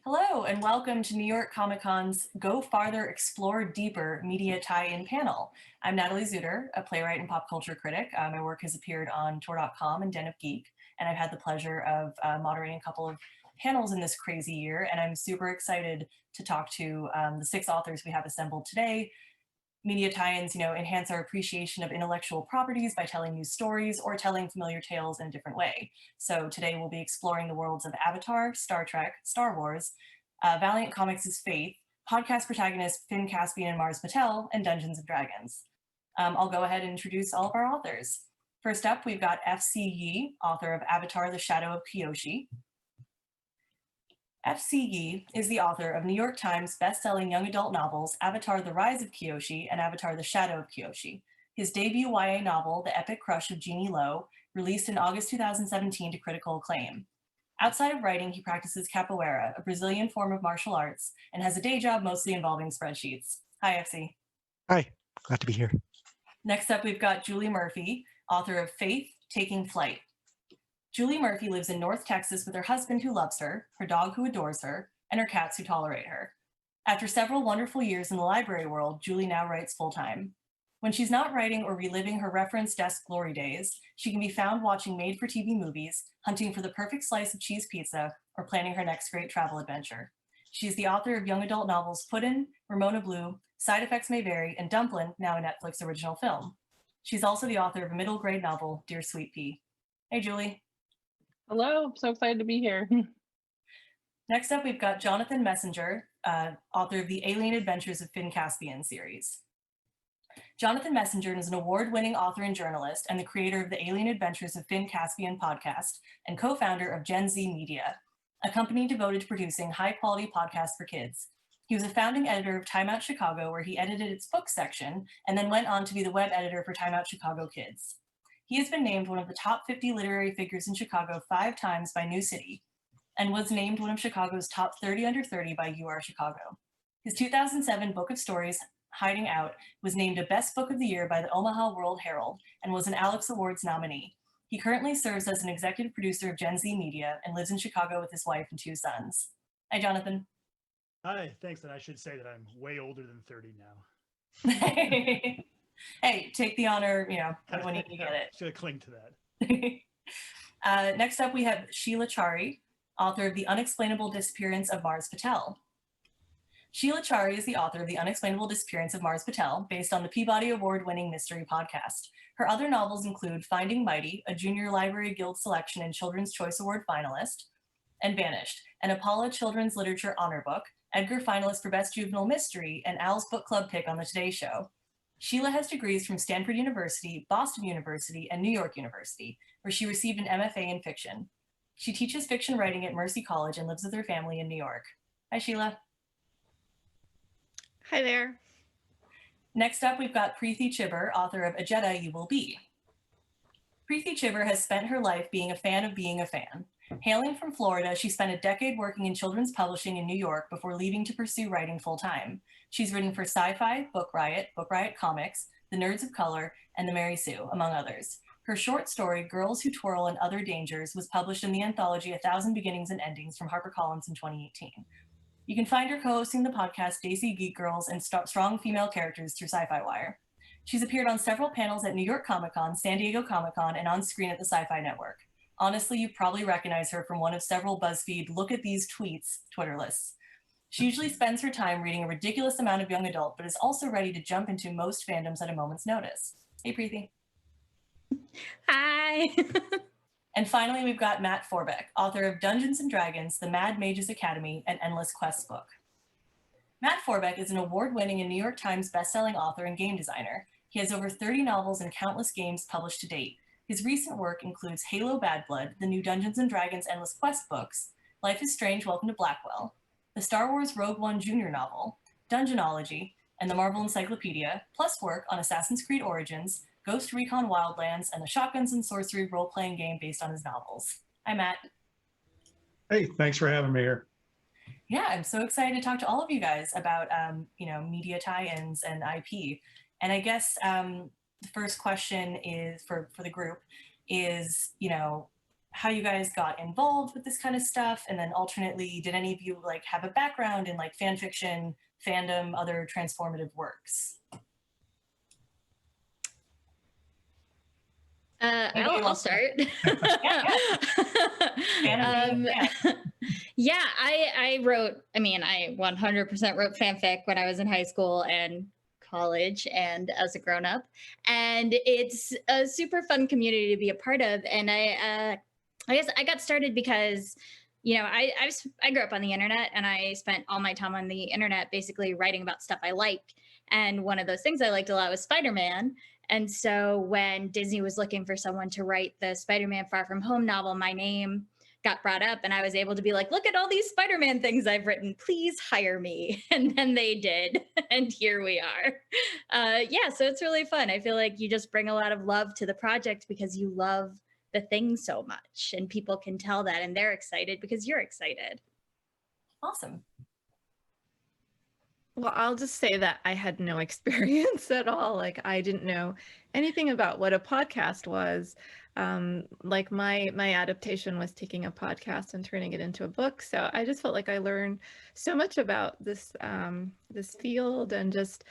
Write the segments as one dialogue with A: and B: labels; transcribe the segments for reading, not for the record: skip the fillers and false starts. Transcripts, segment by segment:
A: Hello, and welcome to New York Comic Con's Go Farther, Explore Deeper media tie-in panel. I'm Natalie Zutter, a playwright and pop culture critic. My work has appeared on Tor.com and Den of Geek, and I've had the pleasure of moderating a couple of panels in this crazy year, and I'm super excited to talk to the 6 authors we have assembled today. Media tie-ins, enhance our appreciation of intellectual properties by telling new stories or telling familiar tales in a different way. So today we'll be exploring the worlds of Avatar, Star Trek, Star Wars, Valiant Comics' Faith, podcast protagonists Finn, Caspian, and Mars Patel, and Dungeons and Dragons. I'll go ahead and introduce all of our authors. First up, we've got F.C. Yee, author of Avatar, The Shadow of Kyoshi. F.C. Yee is the author of New York Times best-selling young adult novels Avatar, The Rise of Kyoshi and Avatar, The Shadow of Kyoshi. His debut YA novel, The Epic Crush of Jeannie Lo, released in August 2017 to critical acclaim. Outside of writing, he practices capoeira, a Brazilian form of martial arts, and has a day job mostly involving spreadsheets. Hi, FC.
B: Hi, glad to be here.
A: Next up, we've got Julie Murphy, author of Faith, Taking Flight. Julie Murphy lives in North Texas with her husband who loves her dog who adores her, and her cats who tolerate her. After several wonderful years in the library world, Julie now writes full-time. When she's not writing or reliving her reference desk glory days, she can be found watching made-for-TV movies, hunting for the perfect slice of cheese pizza, or planning her next great travel adventure. She's the author of young adult novels Puddin', Ramona Blue, Side Effects May Vary, and Dumplin', now a Netflix original film. She's also the author of a middle-grade novel, Dear Sweet Pea. Hey, Julie.
C: Hello, I'm so excited to be here.
A: Next up, we've got Jonathan Messenger, author of the Alien Adventures of Finn Caspianseries. Jonathan Messenger is an award-winning author and journalist and the creator of the Alien Adventures of Finn Caspian podcast and co-founder of Gen Z Media, a company devoted to producing high-quality podcasts for kids. He was a founding editor of Time Out Chicago, where he edited its book section, and then went on to be the web editor for Time Out Chicago Kids. He has been named one of the top 50 literary figures in Chicago 5 times by New City, and was named one of Chicago's top 30 under 30 by UR Chicago. His 2007 book of stories, Hiding Out, was named a Best Book of the Year by the Omaha World Herald and was an Alex Awards nominee. He currently serves as an executive producer of Gen Z Media and lives in Chicago with his wife and 2 sons. Hi, Jonathan.
D: Hi, thanks. And I should say that I'm way older than 30 now.
A: Hey, take the honor, when you get it.
D: Should cling to that.
A: Next up, we have Sheela Chari, author of The Unexplainable Disappearance of Mars Patel. Sheela Chari is the author of The Unexplainable Disappearance of Mars Patel, based on the Peabody Award-winning mystery podcast. Her other novels include Finding Mighty, a Junior Library Guild selection and Children's Choice Award finalist, and Vanished, an Apollo Children's Literature Honor Book, Edgar finalist for Best Juvenile Mystery, and Al's Book Club pick on The Today Show. Sheela has degrees from Stanford University, Boston University, and New York University, where she received an MFA in fiction. She teaches fiction writing at Mercy College and lives with her family in New York. Hi, Sheela.
E: Hi there.
A: Next up, we've got Preeti Chhibber, author of A Jedi You Will Be. Preeti Chhibber has spent her life being a fan of being a fan. Hailing from Florida, she spent a decade working in children's publishing in New York before leaving to pursue writing full-time. She's written for Sci-Fi, Book Riot Comics, The Nerds of Color, and The Mary Sue, among others. Her short story, Girls Who Twirl and Other Dangers, was published in the anthology 1,000 Beginnings and Endings from HarperCollins in 2018. You can find her co-hosting the podcast Daisy Geek Girls and Strong Female Characters through Sci-Fi Wire. She's appeared on several panels at New York Comic Con, San Diego Comic Con, and on screen at the Sci-Fi Network. Honestly, you probably recognize her from one of several BuzzFeed Look at These Tweets Twitter lists. She usually spends her time reading a ridiculous amount of young adult, but is also ready to jump into most fandoms at a moment's notice. Hey, Preeti.
E: Hi.
A: And finally, we've got Matt Forbeck, author of Dungeons and Dragons, The Mad Mages Academy, and Endless Quest book. Matt Forbeck is an award-winning and New York Times bestselling author and game designer. He has over 30 novels and countless games published to date. His recent work includes Halo Bad Blood, the new Dungeons and Dragons Endless Quest books, Life is Strange, Welcome to Blackwell, the Star Wars Rogue One Jr. novel, Dungeonology, and the Marvel Encyclopedia, plus work on Assassin's Creed Origins, Ghost Recon Wildlands, and the Shotguns and Sorcery role-playing game based on his novels. Hi, Matt.
B: Hey, thanks for having me here.
A: Yeah, I'm so excited to talk to all of you guys about, media tie-ins and IP. And I guess the first question is for the group is, how you guys got involved with this kind of stuff, and then alternately, did any of you like have a background in like fan fiction, fandom, other transformative works? Anybody
E: I'll
A: wants to-
E: start.
A: Fan of being a fan.
E: Yeah, I wrote, I 100% wrote fanfic when I was in high school and college and as a grown up. And it's a super fun community to be a part of. And I guess I got started because, I grew up on the internet and I spent all my time on the internet basically writing about stuff I like. And one of those things I liked a lot was Spider-Man. And so when Disney was looking for someone to write the Spider-Man Far From Home novel, my name got brought up and I was able to be like, look at all these Spider-Man things I've written, please hire me. And then they did. And here we are. So it's really fun. I feel like you just bring a lot of love to the project because you love the thing so much and people can tell that and they're excited because you're excited.
A: Awesome.
F: Well, I'll just say that I had no experience at all. Like I didn't know anything about what a podcast was. Like my adaptation was taking a podcast and turning it into a book. So I just felt like I learned so much about this this field and just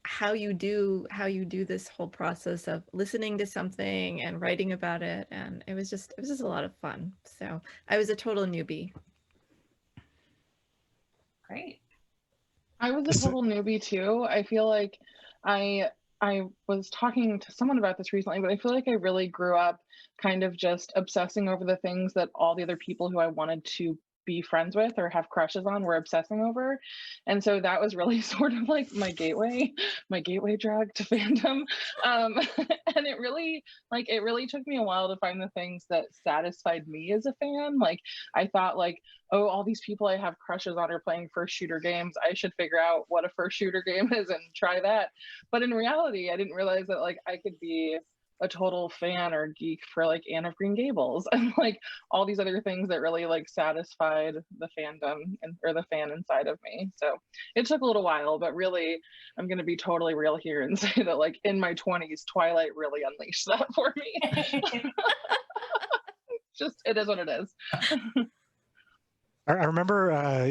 F: how you do this whole process of listening to something and writing about it. And it was just a lot of fun. So I was a total newbie.
A: Great.
C: I was a total newbie too. I feel like I was talking to someone about this recently, but I feel like I really grew up kind of just obsessing over the things that all the other people who I wanted to be friends with or have crushes on were obsessing over. And so that was really sort of like my gateway drug to fandom. And it really took me a while to find the things that satisfied me as a fan. Like I thought like, oh, all these people I have crushes on are playing first shooter games. I should figure out what a first shooter game is and try that. But in reality, I didn't realize that like I could be a total fan or geek for like Anne of Green Gables and like all these other things that really like satisfied the fandom or the fan inside of me. So it took a little while, but really I'm going to be totally real here and say that like in my 20s, Twilight really unleashed that for me. Just, it is what it is.
B: I remember,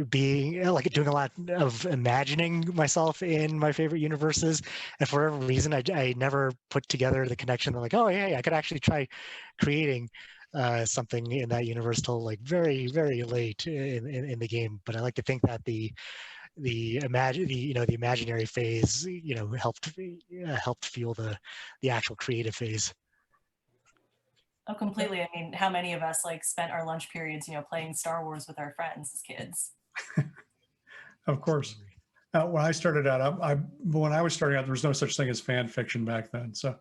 B: being like doing a lot of imagining myself in my favorite universes, and for whatever reason, I never put together the connection that like, oh yeah, I could actually try creating something in that universe till like very, very late in the game. But I like to think that the imaginary phase, helped fuel the actual creative phase.
A: Oh, completely. I mean, how many of us like spent our lunch periods, playing Star Wars with our friends as kids?
B: Of course. When I started out, when I was starting out, there was no such thing as fan fiction back then. So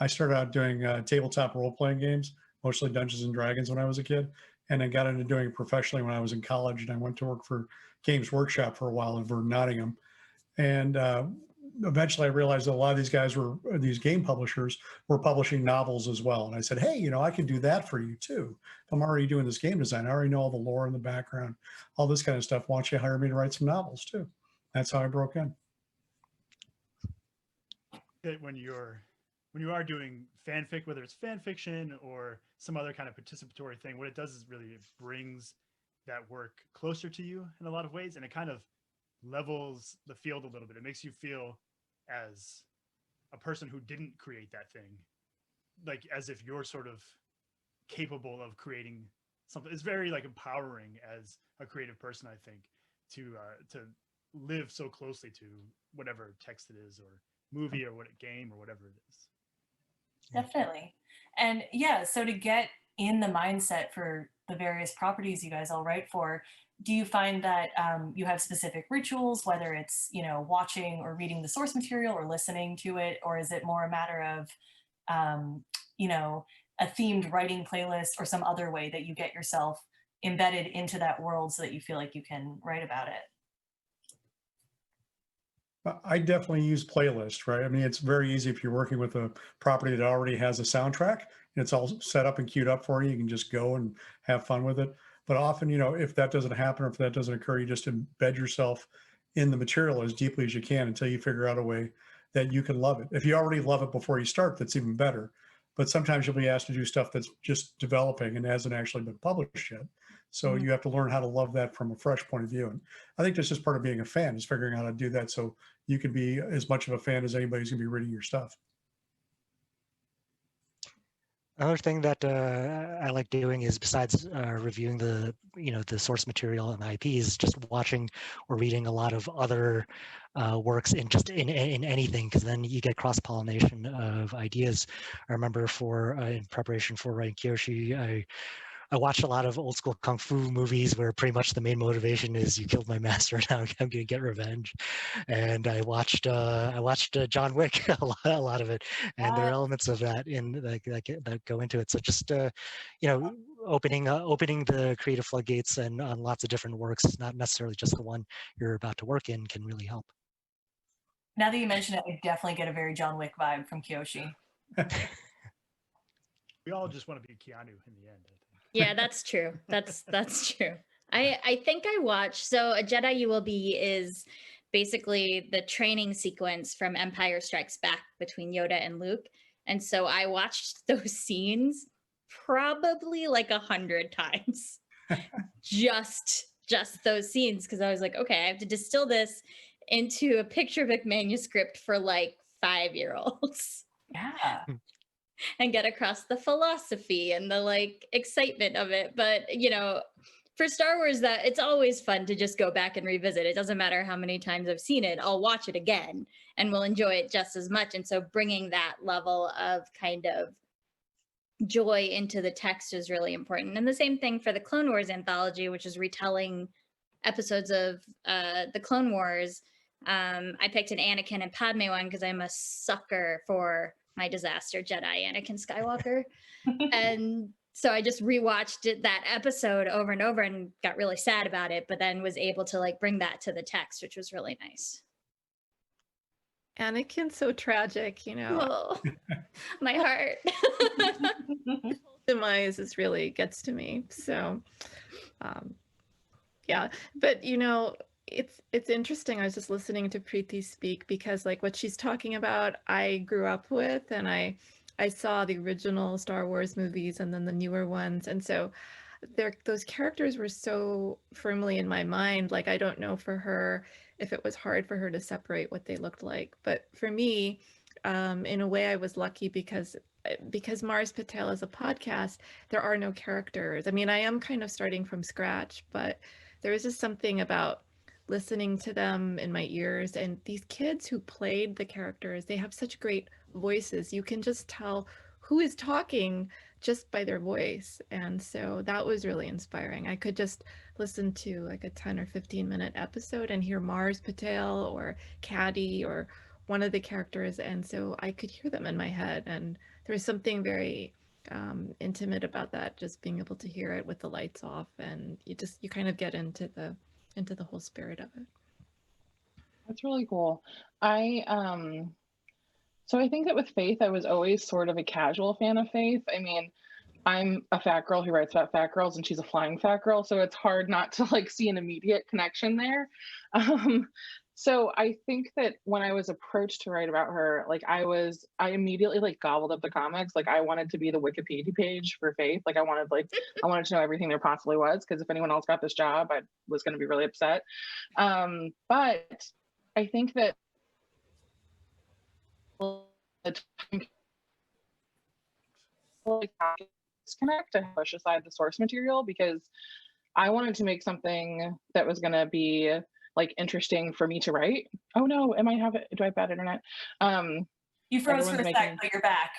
B: I started out doing tabletop role-playing games, mostly Dungeons and Dragons when I was a kid, and I got into doing it professionally when I was in college, and I went to work for Games Workshop for a while over in Nottingham. And eventually I realized that a lot of these game publishers were publishing novels as well. And I said, hey, I can do that for you too. If I'm already doing this game design, I already know all the lore in the background, all this kind of stuff. Why don't you hire me to write some novels too? That's how I broke in.
D: When you are doing fanfic, whether it's fan fiction or some other kind of participatory thing, what it does is really it brings that work closer to you in a lot of ways, and it kind of levels the field a little bit. It makes you feel as a person who didn't create that thing, like as if you're sort of capable of creating something. It's very like empowering as a creative person, I think, to live so closely to whatever text it is or movie or what game or whatever it is.
A: Definitely. And yeah, so to get in the mindset for the various properties you guys all write for, do you find that you have specific rituals, whether it's, watching or reading the source material or listening to it, or is it more a matter of, a themed writing playlist or some other way that you get yourself embedded into that world so that you feel like you can write about it?
B: I definitely use playlists, right? I mean, it's very easy if you're working with a property that already has a soundtrack and it's all set up and queued up for you. You can just go and have fun with it. But often, if that doesn't happen or if that doesn't occur, you just embed yourself in the material as deeply as you can until you figure out a way that you can love it. If you already love it before you start, that's even better. but sometimes you'll be asked to do stuff that's just developing and hasn't actually been published yet. So you have to learn how to love that from a fresh point of view. And I think that's just part of being a fan, is figuring out how to do that so you can be as much of a fan as anybody's going to be reading your stuff.
G: Another thing that I like doing is, besides reviewing the the source material and the IPs, just watching or reading a lot of other works in anything, because then you get cross pollination of ideas. I remember in preparation for writing Kyoshi, I watched a lot of old school kung fu movies where pretty much the main motivation is you killed my master, now I'm going to get revenge. And I watched John Wick a lot of it, and there are elements of that that go into it. So just opening the creative floodgates and on lots of different works, not necessarily just the one you're about to work in, can really help.
A: Now that you mention it, I definitely get a very John Wick vibe from Kyoshi.
D: We all just want to be Keanu in the end, I think.
E: Yeah, that's true. That's true. I think I watched, so A Jedi You Will Be is basically the training sequence from Empire Strikes Back between Yoda and Luke. And so I watched those scenes probably like 100 times. just those scenes, because I was like, okay, I have to distill this into a picture book manuscript for like 5-year-olds.
A: Yeah.
E: And get across the philosophy and the like excitement of it. But for Star Wars, that it's always fun to just go back and revisit. It doesn't matter how many times I've seen it, I'll watch it again and will enjoy it just as much. And so bringing that level of kind of joy into the text is really important. And the same thing for the Clone Wars anthology, which is retelling episodes of the Clone Wars. I picked an Anakin and Padme one because I'm a sucker for my disaster Jedi Anakin Skywalker. And so I just rewatched that episode over and over and got really sad about it, but then was able to like bring that to the text, which was really nice.
F: Anakin's so tragic,
E: Oh, my heart.
F: Demise is really gets to me. So yeah, but it's interesting. I was just listening to Preeti speak, because like what she's talking about, I grew up with, and I saw the original Star Wars movies and then the newer ones. And so those characters were so firmly in my mind. Like, I don't know for her if it was hard for her to separate what they looked like. But for me, in a way, I was lucky because Mars Patel is a podcast, there are no characters. I mean, I am kind of starting from scratch, but there was just something about listening to them in my ears, and these kids who played the characters, they have such great voices. You can just tell who is talking just by their voice. And so that was really inspiring. I could just listen to like a 10 or 15 minute episode and hear Mars Patel or Caddy or one of the characters, and so I could hear them in my head. And there was something very intimate about that, just being able to hear it with the lights off, and you kind of get into the whole spirit of it.
C: That's really cool. So I think that with Faith, I was always sort of a casual fan of Faith. I mean, I'm a fat girl who writes about fat girls, and she's a flying fat girl, so it's hard not to like see an immediate connection there. So I think that when I was approached to write about her, like I immediately like gobbled up the comics. Like I wanted to be the Wikipedia page for Faith. Like I wanted to know everything there possibly was, because if anyone else got this job, I was going to be really upset. But I think that disconnect to push aside the source material, because I wanted to make something that was going to be like interesting for me to write. Oh no, do I have bad internet?
A: You froze for a sec, but you're back.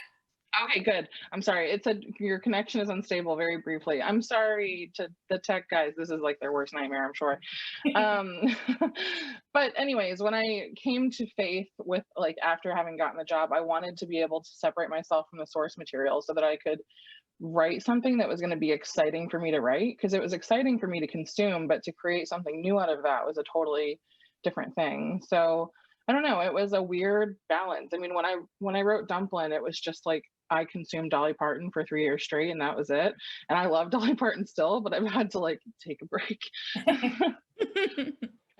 C: Okay, good. I'm sorry. It said your connection is unstable very briefly. I'm sorry to the tech guys. This is like their worst nightmare, I'm sure. But anyways, when I came to Faith with like after having gotten the job, I wanted to be able to separate myself from the source material so that I could write something that was going to be exciting for me to write, because it was exciting for me to consume, but to create something new out of that was a totally different thing. So I don't know, it was a weird balance. I mean, when I wrote Dumplin', it was just like I consumed Dolly Parton for 3 years straight, and that was it. And I love Dolly Parton still, but I've had to like take a break. I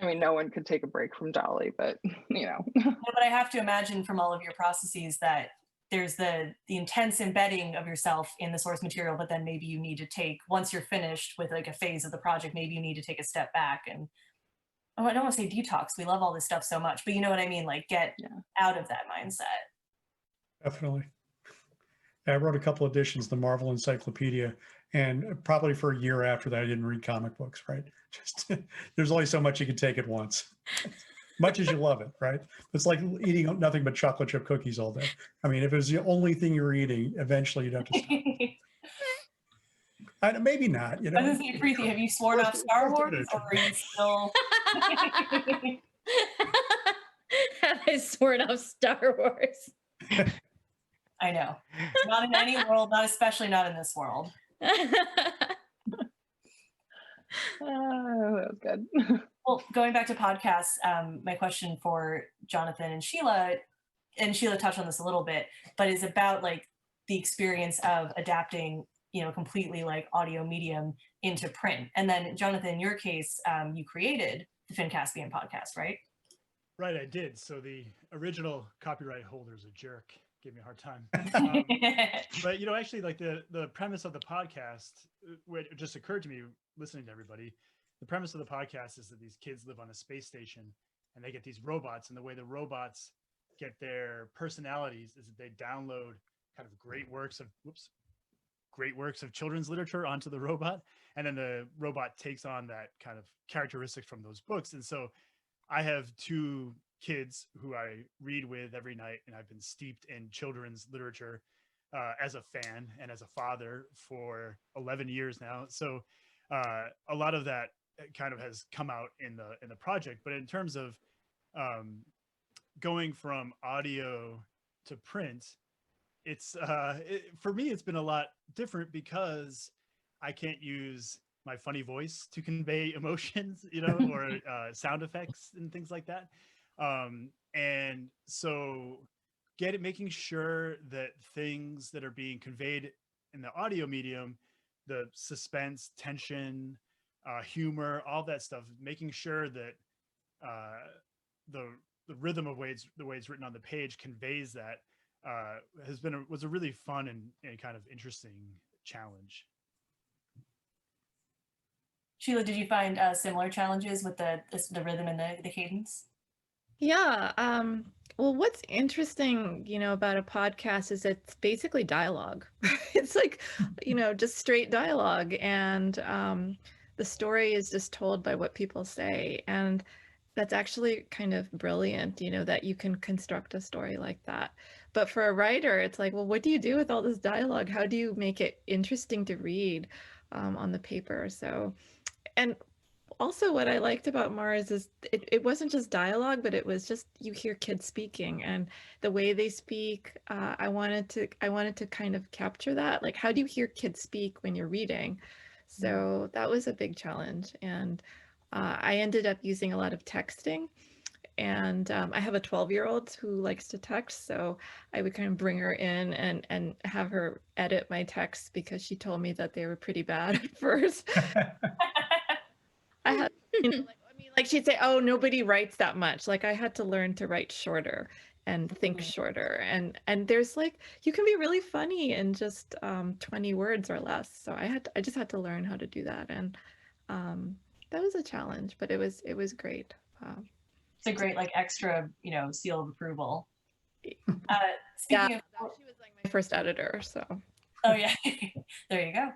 C: mean, no one could take a break from Dolly, but
A: No, but I have to imagine from all of your processes that there's the intense embedding of yourself in the source material, but then maybe you need to take, once you're finished with like a phase of the project, maybe you need to take a step back and, oh, I don't want to say detox. We love all this stuff so much, but you know what I mean? Like get out of that mindset.
B: Definitely. I wrote a couple editions, the Marvel Encyclopedia, and probably for a year after that, I didn't read comic books, right? Just there's only so much you can take at once. Much as you love it, right? It's like eating nothing but chocolate chip cookies all day. I mean, if it was the only thing you were eating, eventually you'd have to stop. Maybe not, you know.
A: I was gonna say, Preeti, have you sworn off Star Wars, or are you still?
E: Have I sworn off Star Wars?
A: I know. Not in any world, not especially not in this world.
C: Oh, that was good.
A: Well, going back to podcasts, my question for Jonathan and Sheela touched on this a little bit, but is about like the experience of adapting, you know, completely like audio medium into print. And then Jonathan, in your case, you created the Finn Caspian podcast, right?
D: Right, I did. So the original copyright holder is a jerk. Gave me a hard time. But you know, actually, like the premise of the podcast, what just occurred to me listening to everybody, the premise of the podcast is that these kids live on a space station and they get these robots, and the way the robots get their personalities is that they download kind of great works of children's literature onto the robot, and then the robot takes on that kind of characteristics from those books. And so I have two kids who I read with every night, and I've been steeped in children's literature as a fan and as a father for 11 years now. So a lot of that kind of has come out in the project. But in terms of going from audio to print, it's for me, it's been a lot different because I can't use my funny voice to convey emotions, you know, or sound effects and things like that. And so making sure that things that are being conveyed in the audio medium, the suspense, tension, humor, all that stuff, making sure that the rhythm of the way it's written on the page conveys that was a really fun and kind of interesting challenge.
A: Sheela, did you find similar challenges with the rhythm and the cadence?
F: Yeah. Well, what's interesting, you know, about a podcast is it's basically dialogue. It's like, you know, just straight dialogue, and the story is just told by what people say, and that's actually kind of brilliant, you know, that you can construct a story like that. But for a writer, it's like, well, what do you do with all this dialogue? How do you make it interesting to read on the paper? So, and also what I liked about Mars is it wasn't just dialogue, but it was just, you hear kids speaking, and the way they speak, I wanted to kind of capture that. Like, how do you hear kids speak when you're reading? So that was a big challenge. And I ended up using a lot of texting, and I have a 12-year-old who likes to text, so I would kind of bring her in and have her edit my texts because she told me that they were pretty bad at first. I had, you know, like she'd say, "Oh, nobody writes that much." Like, I had to learn to write shorter and think shorter, and there's like, you can be really funny in just 20 words or less. So I just had to learn how to do that, and that was a challenge, but it was great.
A: It's a great like extra, you know, seal of approval.
F: Yeah, she was like my first editor. So.
A: Oh yeah, there you go.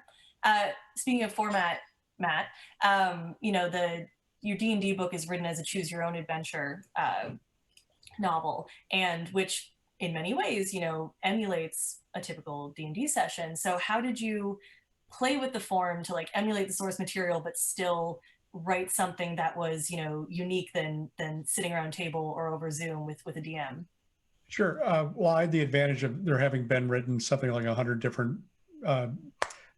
A: Speaking of format, Matt, you know, your D&D book is written as a choose your own adventure novel, and which in many ways, you know, emulates a typical D&D session. So how did you play with the form to like emulate the source material, but still write something that was, you know, unique than sitting around a table or over Zoom with a DM?
B: Sure. Well, I had the advantage of there having been written something like 100 different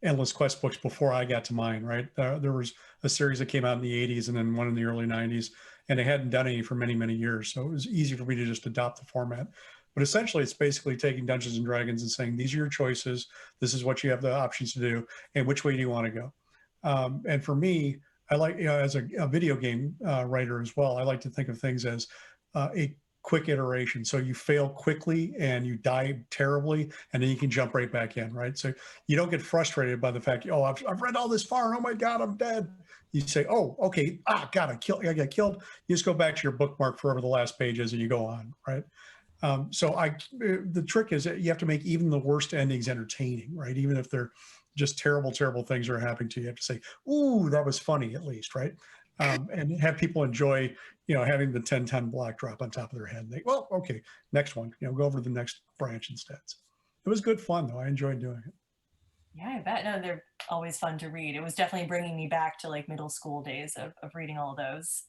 B: Endless Quest books before I got to mine, right? There was a series that came out in the 80s and then one in the early 90s, and they hadn't done any for many, many years. So it was easy for me to just adopt the format. But essentially, it's basically taking Dungeons and Dragons and saying, these are your choices. This is what you have the options to do. And which way do you want to go? And for me, I like, you know, as a video game writer as well, I like to think of things as a quick iteration. So you fail quickly and you die terribly, and then you can jump right back in, right? So you don't get frustrated by the fact, oh, I've read all this far, and oh my God, I'm dead. You say, oh, okay, God, I got killed. You just go back to your bookmark forever the last pages and you go on, right? So the trick is that you have to make even the worst endings entertaining, right? Even if they're just terrible, terrible things are happening to you, you have to say, ooh, that was funny at least, right? And have people enjoy, having the 10-10 block drop on top of their head. And well, okay, next one, go over to the next branch instead. So it was good fun though. I enjoyed doing it.
A: Yeah, I bet. No, they're always fun to read. It was definitely bringing me back to like middle school days of reading all of those.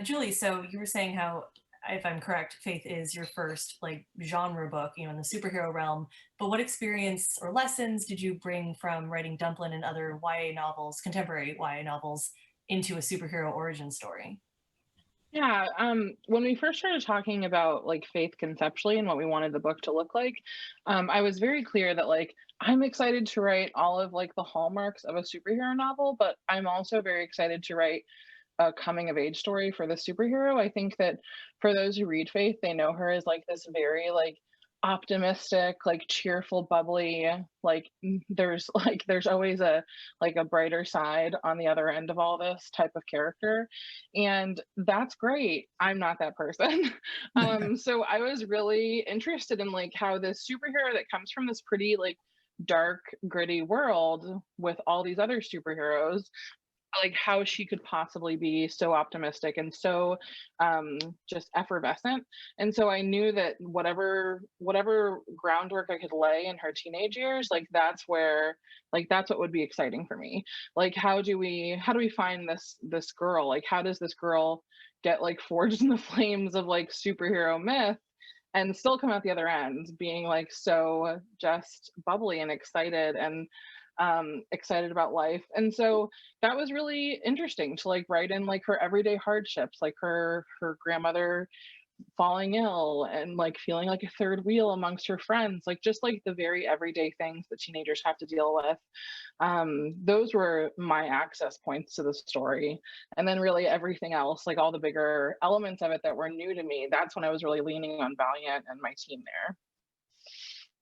A: Julie, so you were saying how, if I'm correct, Faith is your first like genre book, in the superhero realm. But what experience or lessons did you bring from writing Dumplin' and other YA novels, contemporary YA novels, into a superhero origin story?
C: Yeah, when we first started talking about like Faith conceptually and what we wanted the book to look like, I was very clear that like I'm excited to write all of like the hallmarks of a superhero novel, but I'm also very excited to write a coming of age story for the superhero. I think that for those who read Faith, they know her as like this very like optimistic, like cheerful, bubbly, like there's always a brighter side on the other end of all this type of character. And that's great. I'm not that person. So I was really interested in like how this superhero that comes from this pretty like dark, gritty world with all these other superheroes, like how she could possibly be so optimistic and so just effervescent. And so I knew that whatever groundwork I could lay in her teenage years, like that's what would be exciting for me. Like how do we find this girl? Like how does this girl get like forged in the flames of like superhero myth and still come out the other end being like so just bubbly and excited and excited about life. And so that was really interesting to like write in like her everyday hardships, like her grandmother falling ill and like feeling like a third wheel amongst her friends, like just like the very everyday things that teenagers have to deal with. Those were my access points to the story. And then really everything else, like all the bigger elements of it that were new to me, that's when I was really leaning on Valiant and my team there.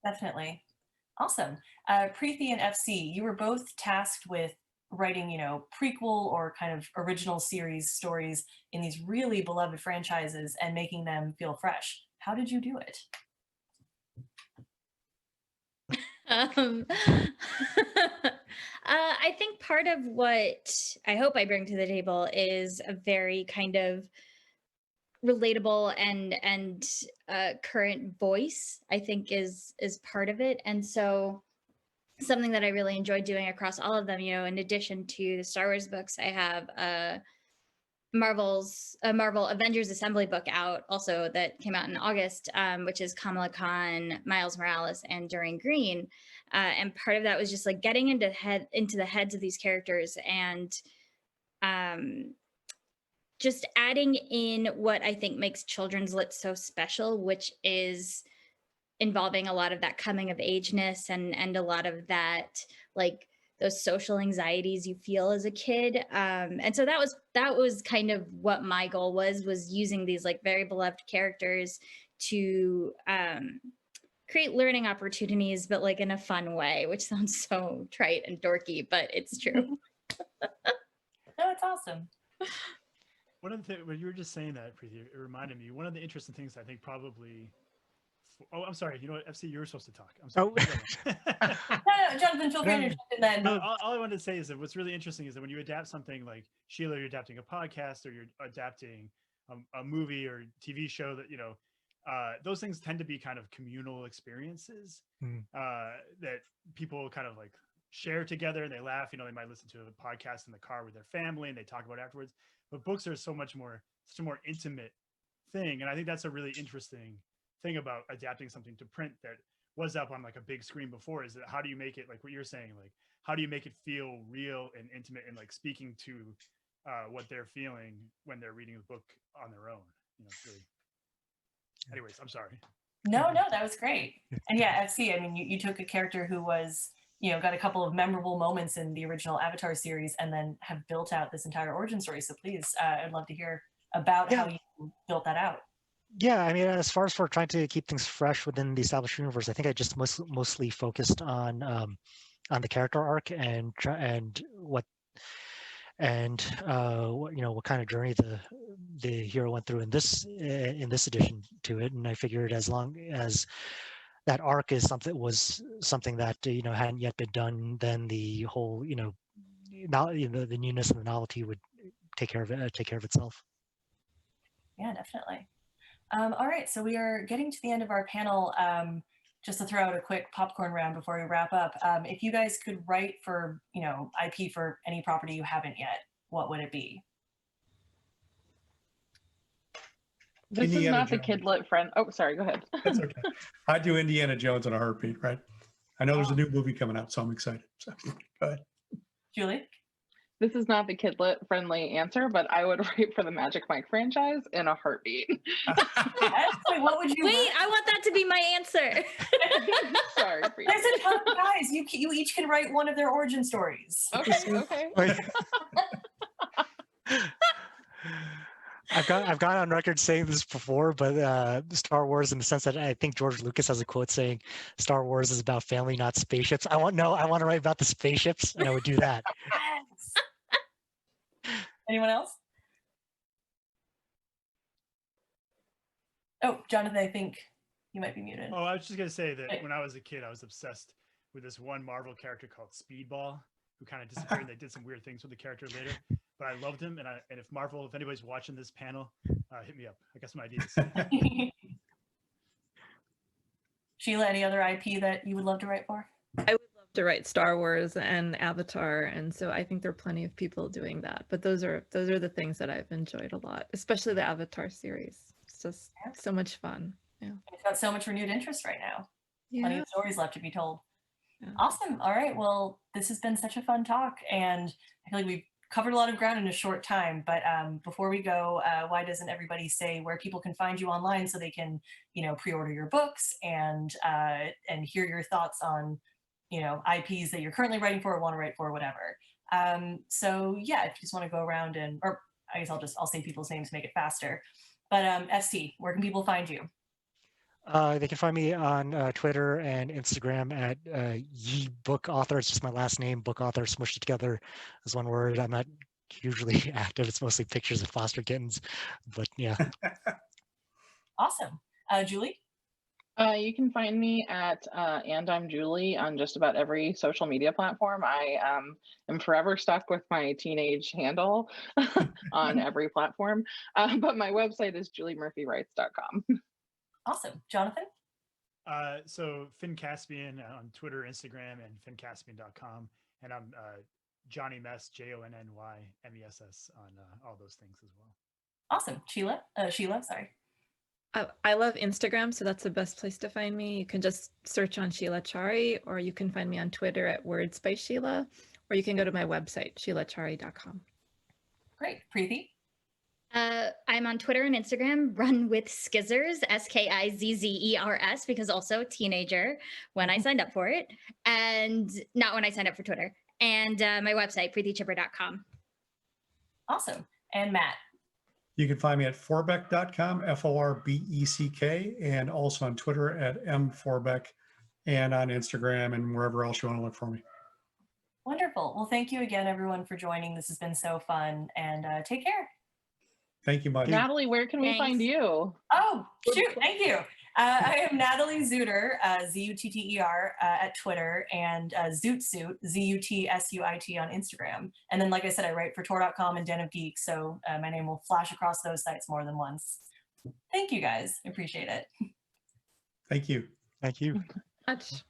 A: Definitely. Awesome. Preeti and FC, you were both tasked with writing, prequel or kind of original series stories in these really beloved franchises and making them feel fresh. How did you do it?
E: I think part of what I hope I bring to the table is a very kind of relatable and current voice, I think is part of it. And so something that I really enjoyed doing across all of them, in addition to the Star Wars books, I have a Marvel Avengers Assembly book out also that came out in August, which is Kamala Khan, Miles Morales, and Dorian Green. And part of that was just like getting into the heads of these characters and just adding in what I think makes children's lit so special, which is involving a lot of that coming of ageness and a lot of that, like those social anxieties you feel as a kid. And so that was kind of what my goal was using these like very beloved characters to create learning opportunities, but like in a fun way, which sounds so trite and dorky, but it's true.
A: No, it's awesome.
D: One of the things, when you were just saying that, Preeti, it reminded me, one of the interesting things I think probably, I'm sorry, you know what, FC, you were supposed to talk. I'm sorry.
A: No, Jonathan, feel free to jump in then.
D: All I wanted to say is that what's really interesting is that when you adapt something like Sheela, you're adapting a podcast or you're adapting a movie or TV show that, those things tend to be kind of communal experiences that people kind of like share together and they laugh. They might listen to a podcast in the car with their family and they talk about it afterwards. But books are such a more intimate thing. And I think that's a really interesting thing about adapting something to print that was up on like a big screen before, is that how do you make it, like what you're saying, like how do you make it feel real and intimate and like speaking to what they're feeling when they're reading the book on their own. It's really... Anyways, I'm sorry.
A: No, that was great. And yeah, FC, I mean, you took a character who was, got a couple of memorable moments in the original Avatar series and then have built out this entire origin story. So please, I'd love to hear about how you built that out?
G: Yeah, I mean, as far as for trying to keep things fresh within the established universe, I think I just mostly focused on the character arc and what kind of journey the hero went through in this edition to it. And I figured as long as that arc is something that hadn't yet been done, then the whole the newness and the novelty would take care of itself.
A: Yeah, definitely. All right, so we are getting to the end of our panel. Just to throw out a quick popcorn round before we wrap up, if you guys could write for IP for any property you haven't yet, what would it be?
C: This is
B: Indiana
C: not the
B: Jones.
C: kidlit friend. Oh, sorry, go ahead.
B: That's okay. I do Indiana Jones in a heartbeat, right? I know there's a new movie coming out, so I'm excited. So go ahead.
A: Julie?
C: This is not the kidlit friendly answer, but I would write for the Magic Mike franchise in a heartbeat.
A: What would you
E: Wait,
A: write?
E: I want that to be my answer.
C: Sorry.
A: There's a ton of guys. You each can write one of their origin stories.
C: Okay.
G: I've gone on record saying this before, but Star Wars, in the sense that I think George Lucas has a quote saying, "Star Wars is about family, not spaceships." I want to write about the spaceships, and I would do that.
A: Yes. Anyone else? Oh, Jonathan, I think you might be muted.
D: Oh, I was just gonna say that when I was a kid, I was obsessed with this one Marvel character called Speedball, who kind of disappeared. And they did some weird things with the character later, but I loved him. And if anybody's watching this panel, hit me up. I got some ideas.
A: Sheila, any other IP that you would love to write for?
F: I would love to write Star Wars and Avatar, and so I think there are plenty of people doing that. But those are the things that I've enjoyed a lot, especially the Avatar series. It's just so much fun. Yeah,
A: It's got so much renewed interest right now. Plenty
F: yeah.
A: of stories left to be told.
F: Yeah.
A: Awesome. All right. Well, this has been such a fun talk, and I feel like we've covered a lot of ground in a short time. But before we go, why doesn't everybody say where people can find you online so they can, pre-order your books and hear your thoughts on, IPs that you're currently writing for or want to write for, whatever. So yeah, if you just want to go around or I guess I'll say people's names to make it faster. But ST, where can people find you?
G: They can find me on Twitter and Instagram at Ye Book Author. It's just my last name, Book Author, smushed together as one word. I'm not hugely active. It's mostly pictures of foster kittens, but yeah.
A: Awesome. Julie?
C: You can find me at and I'm Julie on just about every social media platform. I am forever stuck with my teenage handle on every platform, but my website is juliemurphywrites.com.
A: Awesome. Jonathan?
D: So Finn Caspian on Twitter, Instagram, and finncaspian.com. And I'm Johnny Mess, JONNYMESS on all those things as well.
A: Awesome. Sheila, sorry.
F: I love Instagram, so that's the best place to find me. You can just search on Sheela Chari, or you can find me on Twitter at Words by Sheela, or you can go to my website, sheelachari.com.
A: Great. Preeti?
E: I'm on Twitter and Instagram, Run with Skizzers, SKIZZERS, because also teenager when I signed up for it, and not when I signed up for Twitter. And my website, preetichhibber.com.
A: Awesome. And Matt?
B: You can find me at forbeck.com, FORBECK, and also on Twitter at mforbeck, and on Instagram and wherever else you want to look for me.
A: Wonderful. Well, thank you again, everyone, for joining. This has been so fun, and take care.
B: Thank you much.
C: Natalie, where can we find you?
A: Oh, shoot. Thank you. I am Natalie Zutter, Zutter, at Twitter, and Zootsuit, ZUTSUIT on Instagram. And then, like I said, I write for Tor.com and Den of Geek, so my name will flash across those sites more than once. Thank you, guys. I appreciate it.
B: Thank you.
G: Thank you.
F: Much.